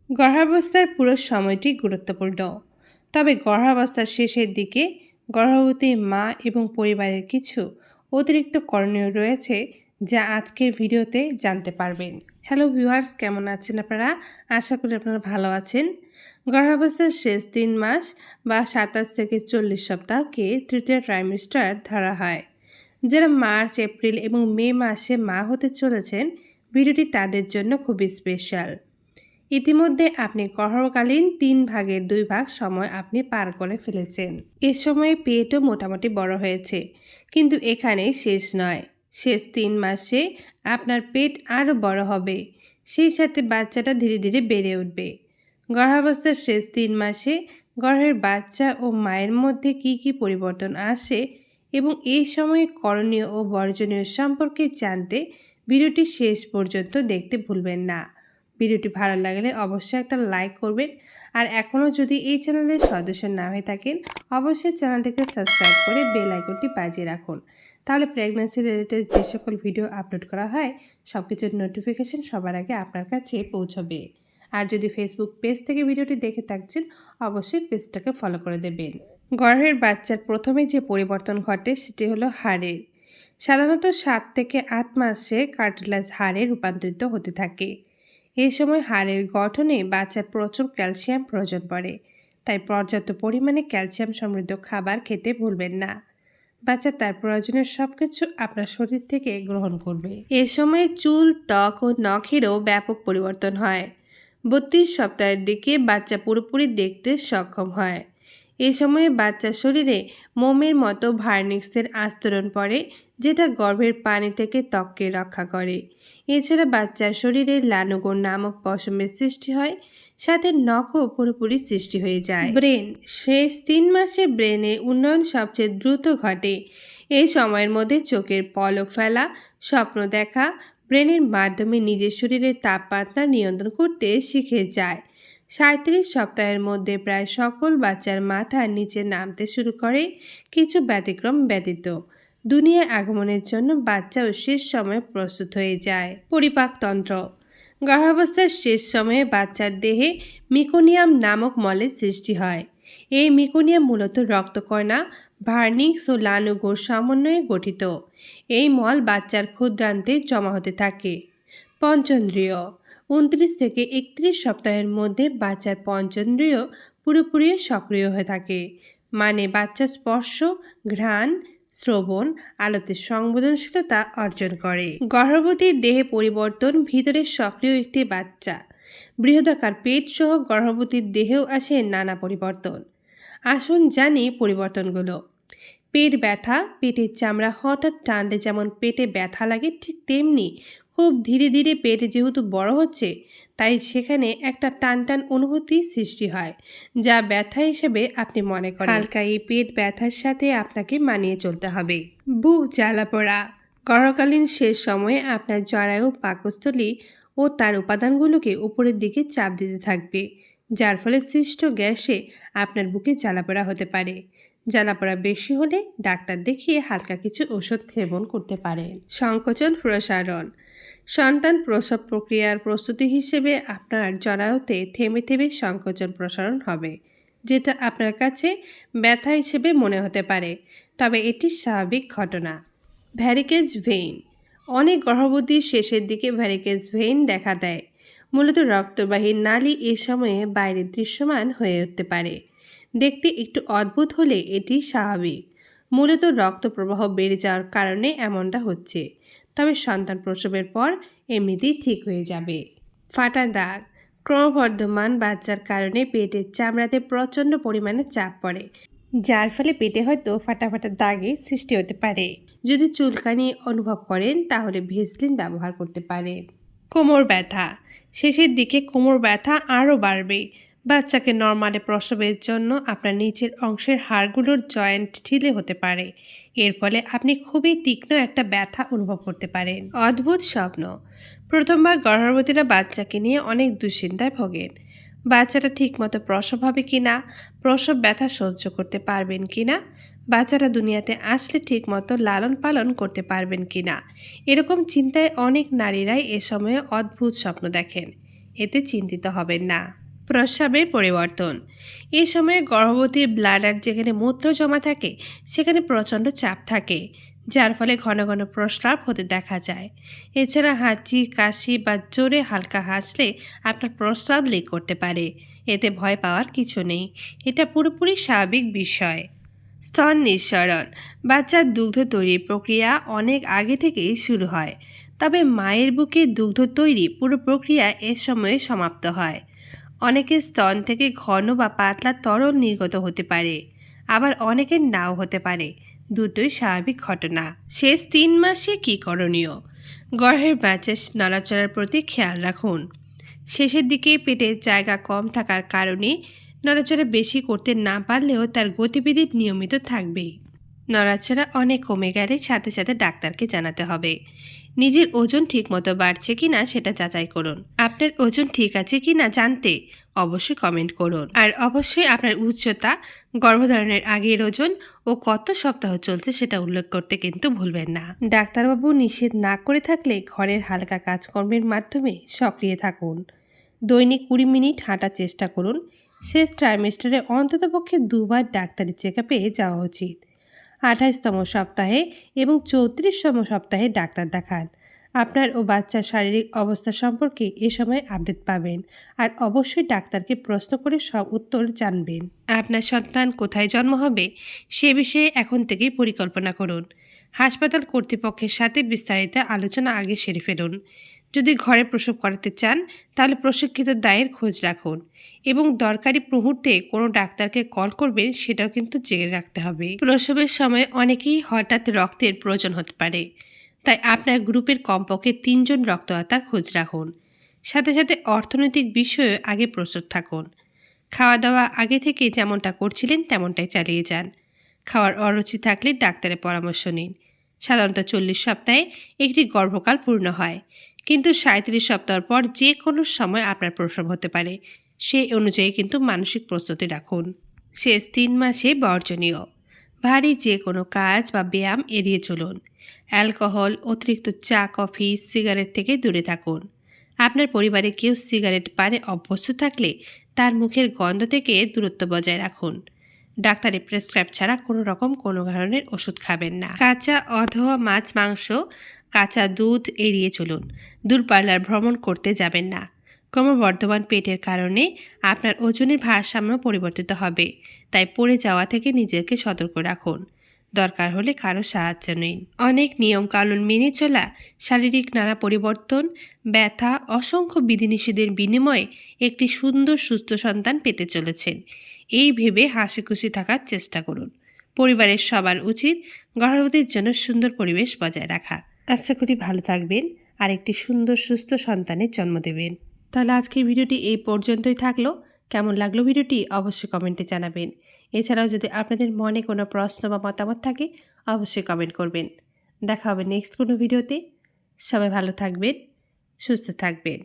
গর্ভাবস্থার পুরো সময়টি গুরুত্বপূর্ণ, তবে গর্ভাবস্থার শেষের দিকে গর্ভবতী মা এবং পরিবারের কিছু অতিরিক্ত করণীয় রয়েছে যা আজকের ভিডিওতে জানতে পারবেন। হ্যালো ভিউয়ার্স, কেমন আছেন আপনারা? আশা করি আপনারা ভালো আছেন। গর্ভাবস্থার শেষ 3 মাস বা 27 থেকে 40 সপ্তাহকে তৃতীয় ট্রাইমেস্টার ধরা হয়। যারা মার্চ, এপ্রিল এবং মে মাসে মা হতে চলেছেন, ভিডিওটি তাদের জন্য খুবই স্পেশাল। ইতিমধ্যে আপনি গর্ভকালীন 3/2 ভাগ সময় আপনি পার করে ফেলেছেন। এ সময়ে পেটও মোটামুটি বড় হয়েছে, কিন্তু এখানেই শেষ নয়। শেষ 3 মাসে আপনার পেট আরও বড় হবে, সেই সাথে বাচ্চাটা ধীরে ধীরে বেড়ে উঠবে। গর্ভাবস্থার শেষ 3 মাসে গর্ভের বাচ্চা ও মায়ের মধ্যে কি কি পরিবর্তন আসে এবং এই সময়ে করণীয় ও বর্জনীয় সম্পর্কে জানতে ভিডিওটি শেষ পর্যন্ত দেখতে ভুলবেন না। ভিডিওটি ভালো লাগলে অবশ্যই একটা লাইক করবেন, আর এখনও যদি এই চ্যানেলের সদস্য না হয়ে থাকেন অবশ্যই চ্যানেলটিকে সাবস্ক্রাইব করে বেল আইকনটি বাজিয়ে রাখুন। তাহলে প্রেগন্যান্সি রিলেটেড যে সকল ভিডিও আপলোড করা হয় সব কিছুর নোটিফিকেশন সবার আগে আপনার কাছে পৌঁছবে। আর যদি ফেসবুক পেজ থেকে ভিডিওটি দেখে থাকছেন অবশ্যই পেজটাকে ফলো করে দেবেন। গর্ভের বাচ্চার প্রথমে যে পরিবর্তন ঘটে সেটি হলো হাড়ের। সাধারণত 7 থেকে 8 মাসে কার্টিলেজ হাড়ে রূপান্তরিত হতে থাকে। এই সময় হাড়ের গঠনে বাচ্চার প্রচুর ক্যালসিয়াম প্রয়োজন পড়ে, তাই পর্যাপ্ত পরিমাণে ক্যালসিয়াম সমৃদ্ধ খাবার খেতে ভুলবেন না। বাচ্চা তার প্রয়োজনীয় সব কিছু আপনার শরীর থেকে গ্রহণ করবে। এ সময় চুল, ত্বক ও নখেরও ব্যাপক পরিবর্তন হয়। 32 সপ্তাহের দিকে বাচ্চা পুরোপুরি দেখতে সক্ষম হয়। এই সময়ে বাচ্চার শরীরে মোমের মতো ভার্নিক্সের আস্তরণ পড়ে, যেটা গর্ভের পানি থেকে ত্বককে রক্ষা করে। এছাড়া বাচ্চার শরীরে লানুগোন নামক পশমের সৃষ্টি হয়, সাথে নখও পুরোপুরি সৃষ্টি হয়ে যায়। ব্রেন, শেষ 3 মাসে ব্রেনে উন্নয়ন সবচেয়ে দ্রুত ঘটে। এই সময়ের মধ্যে চোখের পলক ফেলা, স্বপ্ন দেখা, ব্রেনের মাধ্যমে নিজের শরীরের তাপমাত্রা নিয়ন্ত্রণ করতে শিখে যায়। 37 সপ্তাহের মধ্যে প্রায় সকল বাচ্চার মাথা নিচে নামতে শুরু করে, কিছু ব্যতিক্রম ব্যতীত। দুনিয়ায় আগমনের জন্য বাচ্চাও শেষ সময়ে প্রস্তুত হয়ে যায়। পরিপাকতন্ত্র, গর্ভাবস্থার শেষ সময়ে বাচ্চার দেহে মিকোনিয়াম নামক মলের সৃষ্টি হয়। এই মিকোনিয়াম মূলত রক্তকণা, ভার্নিক্স ও লানুগোর সমন্বয়ে গঠিত। এই মল বাচ্চার ক্ষুদ্রান্তে জমা হতে থাকে। পঞ্চেন্দ্রিয়, 29 থেকে 31 সপ্তাহের মধ্যে বাচ্চার পঞ্চেন্দ্রিয় পুরোপুরি সক্রিয় হয়ে থাকে, মানে বাচ্চা স্পর্শ, ঘ্রাণ, শ্রবণ, আলোতে সংবেদনশীলতা অর্জন করে। গর্ভবতীর দেহে পরিবর্তন, ভিতরে সক্রিয় একটি বাচ্চা। বৃহদাকার পেট সহ গর্ভবতীর দেহেও আসে নানা পরিবর্তন। আসুন জানি পরিবর্তনগুলো। পেট ব্যথা, পেটের চামড়া হঠাৎ টানলে যেমন পেটে ব্যথা লাগে, ঠিক তেমনি খুব ধীরে ধীরে পেট যেহেতু বড় হচ্ছে তাই সেখানে একটা টানটান অনুভূতি সৃষ্টি হয়, যা ব্যথা হিসেবে আপনি মনে করেন। হালকা এই পেট ব্যথার সাথে আপনাকে মানিয়ে চলতে হবে। বুক জ্বালা পোড়া, গর্ভকালীন শেষ সময়ে আপনার জরায়ু, পাকস্থলী ও তার উপাদানগুলোকে উপরের দিকে চাপ দিতে থাকবে, যার ফলে সৃষ্ট গ্যাসে আপনার বুকে জ্বালাপোড়া হতে পারে। জ্বালাপোড়া বেশি হলে ডাক্তার দেখিয়ে হালকা কিছু ওষুধ সেবন করতে পারেন। সংকোচন প্রসারণ, সন্তান প্রসব প্রক্রিয়ার প্রস্তুতি হিসেবে আপনার জরায়ুতে থেমে থেমে সংকোচন প্রসারণ হবে, যেটা আপনার কাছে ব্যথা হিসেবে মনে হতে পারে, তবে এটি স্বাভাবিক ঘটনা। ভ্যারিকেজ ভেইন, অনেক গর্ভবতীর শেষের দিকে ভ্যারিকেজ ভেইন দেখা দেয়। মূলত রক্তবাহী নালী এ সময়ে বাইরে দৃশ্যমান হয়ে উঠতে পারে। দেখতে একটু অদ্ভুত হলে এটি স্বাভাবিক। মূলত রক্ত প্রবাহ বেড়ে যাওয়ার কারণে এমনটা হচ্ছে, তবে সন্তান প্রসবের পর এমনিতেই ঠিক হয়ে যাবে। ফাটা দাগ, ক্রমবর্ধমান বাচ্চার কারণে পেটের চামড়াতে প্রচণ্ড পরিমাণে চাপ পড়ে, যার ফলে পেটে হয়তো ফাটা ফাটা দাগের সৃষ্টি হতে পারে। যদি চুলকানি অনুভব করেন তাহলে ভেসলিন ব্যবহার করতে পারেন। কোমর ব্যথা, শেষের দিকে কোমর ব্যথা আরও বাড়বে। বাচ্চাকে নরমালে প্রসবের জন্য আপনার নিচের অংশের হাড়গুলোর জয়েন্ট ঢিলে হতে পারে, এর ফলে আপনি খুবই তীক্ষ্ণ একটা ব্যথা অনুভব করতে পারেন। অদ্ভুত স্বপ্ন, প্রথমবার গর্ভবতীরা বাচ্চাকে নিয়ে অনেক দুশ্চিন্তায় ভোগেন। বাচ্চাটা ঠিকমতো প্রসব হবে কিনা, প্রসব ব্যথা সহ্য করতে পারবেন কিনা, বাচ্চারা দুনিয়াতে আসলে ঠিকমতো লালন পালন করতে পারবেন কিনা, এরকম চিন্তায় অনেক নারীরাই এ সময়ে অদ্ভুত স্বপ্ন দেখেন। এতে চিন্তিত হবেন না। প্রস্রাবের পরিবর্তন। এই সময়ে গর্ভবতী ব্লাডার যেখানে মূত্র জমা থাকে সেখানে প্রচণ্ড চাপ থাকে, যার ফলে ঘন ঘন প্রস্রাব হতে দেখা যায়। এছাড়া হাঁচি, কাশি বা জোরে হালকা হাসলে আপনার প্রস্রাব লিক করতে পারে। এতে ভয় পাওয়ার কিছু নেই, এটা পুরোপুরি স্বাভাবিক বিষয়। স্তন নিঃসরণ। বাচ্চার দুগ্ধ তৈরির প্রক্রিয়া অনেক আগে থেকেই শুরু হয়, তবে মায়ের বুকে দুগ্ধ তৈরি পুরো প্রক্রিয়া এ সময়ে সমাপ্ত হয়। অনেকের স্তন থেকে ঘন বা পাতলা তরল নির্গত হতে পারে, আবার অনেকের নাও হতে পারে। দুটোই স্বাভাবিক ঘটনা। শেষ 3 মাসে কী করণীয়? গর্ভের বাচ্চার নড়াচড়ার প্রতি খেয়াল রাখুন। শেষের দিকে পেটের জায়গা কম থাকার কারণে নড়াচড়া বেশি করতে না পারলেও তার গতিবিধি নিয়মিত থাকবেই। নড়াচড়া অনেক কমে গেলে সাথে সাথে ডাক্তারকে জানাতে হবে। নিজের ওজন ঠিকমতো বাড়ছে কিনা সেটা যাচাই করুন। আপনার ওজন ঠিক আছে কিনা জানতে অবশ্যই কমেন্ট করুন। আর অবশ্যই আপনার উচ্চতা, গর্ভধারণের আগের ওজন ও কত সপ্তাহ চলছে সেটা উল্লেখ করতে কিন্তু ভুলবেন না। ডাক্তারবাবু নিষেধ না করে থাকলে ঘরের হালকা কাজকর্মের মাধ্যমে সক্রিয় থাকুন। দৈনিক 20 মিনিট হাঁটার চেষ্টা করুন। শেষ ট্রাইমেস্টারে অন্ততপক্ষে 2 বার ডাক্তারি চেকআপে যাওয়া উচিত। 28তম সপ্তাহে এবং 34তম সপ্তাহে ডাক্তার দেখান। আপনার ও বাচ্চার শারীরিক অবস্থা সম্পর্কে এ সময় আপডেট পাবেন। আর অবশ্যই ডাক্তারকে প্রশ্ন করে সব উত্তর জানবেন। আপনার সন্তান কোথায় জন্ম হবে সে বিষয়ে এখন থেকেই পরিকল্পনা করুন। হাসপাতাল কর্তৃপক্ষের সাথে বিস্তারিত আলোচনা আগে সেরে ফেলুন। যদি ঘরে প্রসব করাতে চান তাহলে প্রশিক্ষিত দায়ের খোঁজ রাখুন এবং দরকারি মুহূর্তে কোনো ডাক্তারকে কল করবেন সেটাও কিন্তু জেনে রাখতে হবে। প্রসবের সময় অনেকেই হঠাৎ রক্তের প্রয়োজন হতে পারে, তাই আপনার গ্রুপের কমপক্ষে 3 জন রক্তদাতার খোঁজ রাখুন। সাথে সাথে অর্থনৈতিক বিষয়ে আগে প্রস্তুত থাকুন। খাওয়া দাওয়া আগে থেকে যেমনটা করছিলেন তেমনটাই চালিয়ে যান। খাওয়ার অরুচি থাকলে ডাক্তারের পরামর্শ নিন। সাধারণত 40 সপ্তাহে একটি গর্ভকাল পূর্ণ হয়, কিন্তু 37 সপ্তাহ পর যে কোনো সময় আপনার প্রসব হতে পারে। সেই অনুযায়ী কিন্তু মানসিক প্রস্তুতি রাখুন। শেষ 3 মাসে বর্জনীয়। ভারী যে কোনো কাজ বা ব্যায়াম এড়িয়ে চলুন। অ্যালকোহল, অতিরিক্ত চা, কফি, সিগারেট থেকে দূরে থাকুন। আপনার পরিবারে কেউ সিগারেট পানে অভ্যস্ত থাকলে তার মুখের গন্ধ থেকে দূরত্ব বজায় রাখুন। ডাক্তারের প্রেসক্রাইব ছাড়া কোনো ধরনের ওষুধ খাবেন না। কাঁচা অধোয়া মাছ, মাংস, কাঁচা দুধ এড়িয়ে চলুন। দূরপাল্লার ভ্রমণ করতে যাবেন না। ক্রমবর্ধমান পেটের কারণে আপনার ওজনের ভারসাম্য পরিবর্তিত হবে, তাই পড়ে যাওয়া থেকে নিজেকে সতর্ক রাখুন। দরকার হলে কারো সাহায্য নিন। অনেক নিয়মকানুন মেনে চলা, শারীরিক নানা পরিবর্তন, ব্যথা, অসংখ্য বিধিনিষেধের বিনিময়ে একটি সুন্দর সুস্থ সন্তান পেতে চলেছেন। এই ভেবে হাসি খুশি থাকার চেষ্টা করুন। পরিবারের সবার উচিত গর্ভবতীর জন্য সুন্দর পরিবেশ বজায় রাখা। আশা করি ভালো থাকবেন আর একটি সুন্দর সুস্থ সন্তানের জন্ম দেবেন। তাহলে আজকের ভিডিওটি এই পর্যন্তই থাকলো। কেমন লাগলো ভিডিওটি অবশ্যই কমেন্টে জানাবেন। এছাড়াও যদি আপনাদের মনে কোনো প্রশ্ন বা মতামত থাকে অবশ্যই কমেন্ট করবেন। দেখা হবে নেক্সট কোনো ভিডিওতে। সবাই ভালো থাকবেন, সুস্থ থাকবেন।